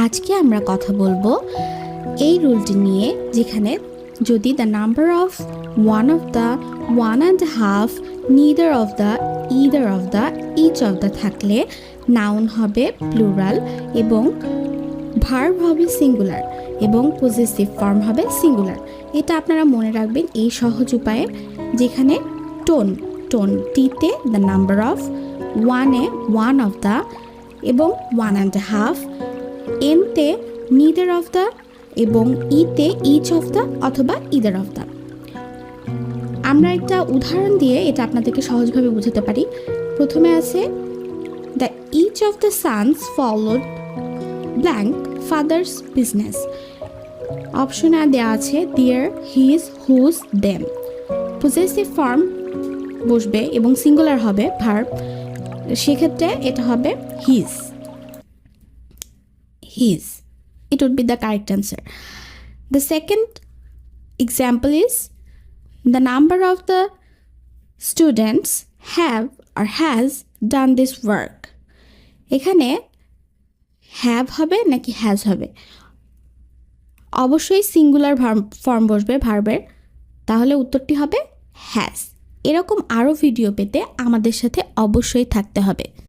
আজকে আমরা কথা বলবো এই রুলটি নিয়ে, যেখানে যদি the number of the one and half, neither of the, either of the, each of the থাকলে নাউন হবে প্লুরাল এবং ভার্ব হবে সিঙ্গুলার এবং পজেসিভ ফর্ম হবে সিঙ্গুলার। এটা আপনারা মনে রাখবেন এই সহজ উপায়ে, যেখানে টিতে the number of, one of the এবং ওয়ান অ্যান্ড হাফ, এনতে নিদার অফ দ্য এবং ইতে ইচ অফ দ্য অথবা ইদার অফ দ্য। আমরা একটা উদাহরণ দিয়ে এটা আপনাদেরকে সহজভাবে বুঝাতে পারি। প্রথমে আছে the each of the sons followed blank father's business. অপশনে দেওয়া আছে their, his, whose, them. Possessive form বসবে এবং সিঙ্গুলার হবে ভার্ব, সেক্ষেত্রে এটা হবে his. It would be the correct answer. The second example is the number of the students have or has done this work. এখানে have হবে নাকি has হবে? অবশ্যই সিঙ্গুলার ফর্ম বসবে ভার্বের, তাহলে উত্তরটি হবে has। এরকম আরও ভিডিও পেতে আমাদের সাথে অবশ্যই থাকতে হবে।